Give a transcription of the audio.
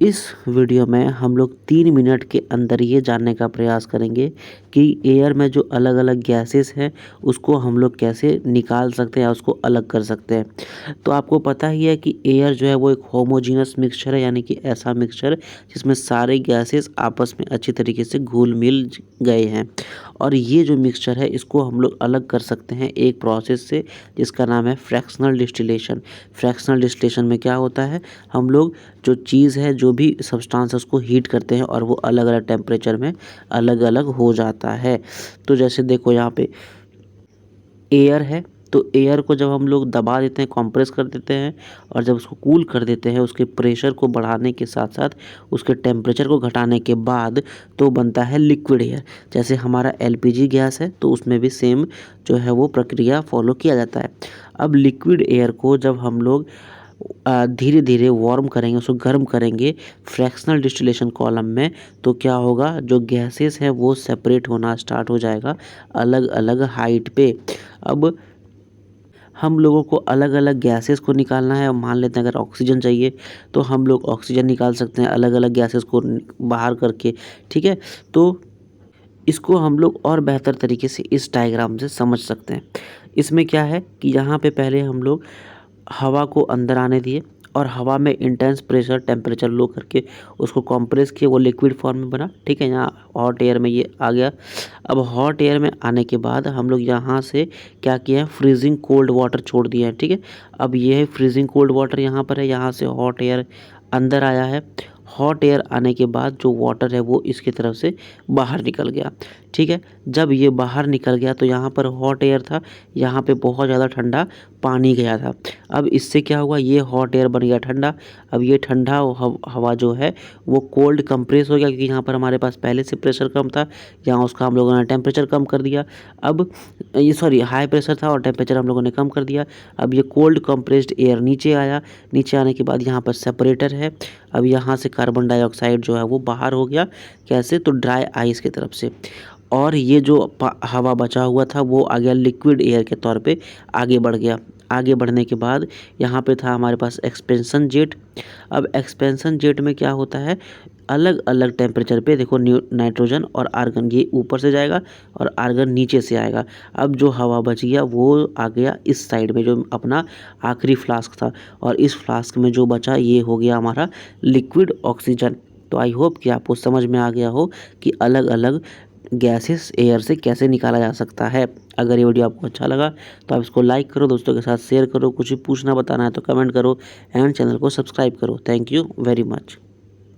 इस वीडियो में हम लोग 3 मिनट के अंदर ये जानने का प्रयास करेंगे कि एयर में जो अलग-अलग गैसेस हैं उसको हम लोग कैसे निकाल सकते हैं या उसको अलग कर सकते हैं। तो आपको पता ही है कि एयर जो है वो एक होमोजेनस मिक्सचर है, यानी कि ऐसा मिक्सचर जिसमें सारे गैसेस आपस में अच्छी तरीके से घुल-मिल गए हैं। और ये जो मिक्सचर है इसको हम लोग अलग कर सकते हैं एक प्रोसेस से, जिसका नाम है फ्रैक्शनल डिस्टिलेशन। फ्रैक्शनल डिस्टिलेशन में क्या होता है, हम लोग जो चीज़ है, जो भी सब्सटेंस है उसको हीट करते हैं और वो अलग-अलग टेम्परेचर में अलग-अलग हो जाता है। तो जैसे देखो यहाँ पे एयर है, तो एयर को जब हम लोग दबा देते हैं, कंप्रेस कर देते हैं और जब उसको कूल कर देते हैं, उसके प्रेशर को बढ़ाने के साथ-साथ उसके टेम्परेचर को घटाने के बाद तो बनता है लिक्विड एयर। जैसे हमारा एलपीजी गैस है तो उसमें भी सेम जो है वो प्रक्रिया फॉलो किया जाता है। अब लिक्विड एयर को जब हम लोग धीरे-धीरे वार्म करेंगे, उसको गर्म करेंगे फ्रैक्शनल डिस्टिलेशन कॉलम में, तो क्या होगा, जो गैसेस हैं वो सेपरेट होना स्टार्ट हो जाएगा अलग-अलग हाइट पे। अब हम लोगों को अलग-अलग गैसेस को निकालना है। मान लेते हैं अगर ऑक्सीजन चाहिए तो हम लोग ऑक्सीजन निकाल सकते हैं अलग-अलग गैसेस को बाहर करके, ठीक है? तो इसको हम लोग और बेहतर तरीके से इस डायग्राम से समझ सकते हैं। इसमें क्या है कि यहाँ पे पहले हम लोग हवा को अंदर आने दिए और हवा में इंटेंस प्रेशर टेम्परेचर लो करके उसको कंप्रेस किए, वो लिक्विड फॉर्म में बना, ठीक है? यहाँ हॉट एयर में ये आ गया। अब हॉट एयर में आने के बाद हम लोग यहाँ से क्या किया है, फ्रीजिंग कोल्ड वाटर छोड़ दिया है, ठीक है? अब ये है फ्रीजिंग कोल्ड वाटर यहाँ पर है, यहाँ से हॉट एयर अंदर आया है। हॉट एयर आने के बाद जो वाटर है वो इसकी तरफ से बाहर निकल गया, ठीक है? जब ये बाहर निकल गया तो यहाँ पर हॉट एयर था, यहाँ पे बहुत ज़्यादा ठंडा पानी गया था। अब इससे क्या हुआ, ये हॉट एयर बन गया ठंडा। अब ये ठंडा हवा जो है वो कोल्ड कंप्रेस हो गया, क्योंकि यहाँ पर हमारे पास पहले से प्रेशर कम था, यहाँ उसका हम लोगों ने टेम्परेचर कम कर दिया। अब ये सॉरी हाई प्रेशर था और टेम्परेचर हम लोगों ने कम कर दिया। अब ये कोल्ड कंप्रेस्ड एयर नीचे आया, नीचे आने के बाद यहाँ पर सेपरेटर है। अब यहाँ से कार्बन डाइऑक्साइड जो है वो बाहर हो गया, कैसे, तो ड्राई आइस की तरफ से। और ये जो हवा बचा हुआ था वो आ गया लिक्विड एयर के तौर पे आगे बढ़ गया। आगे बढ़ने के बाद यहाँ पे था हमारे पास एक्सपेंशन जेट। अब एक्सपेंशन जेट में क्या होता है, अलग-अलग टेम्परेचर पे देखो नाइट्रोजन और आर्गन ये ऊपर से जाएगा और आर्गन नीचे से आएगा। अब जो हवा बच गया वो आ गया इस साइड में, जो अपना आखिरी फ्लास्क था, और इस फ्लास्क में जो बचा ये हो गया हमारा लिक्विड ऑक्सीजन। तो आई होप कि आपको समझ में आ गया हो कि अलग-अलग गैसेस एयर से कैसे निकाला जा सकता है। अगर ये वीडियो आपको अच्छा लगा तो आप इसको लाइक करो, दोस्तों के साथ शेयर करो, कुछ भी पूछना बताना है तो कमेंट करो एंड चैनल को सब्सक्राइब करो। Thank you very much.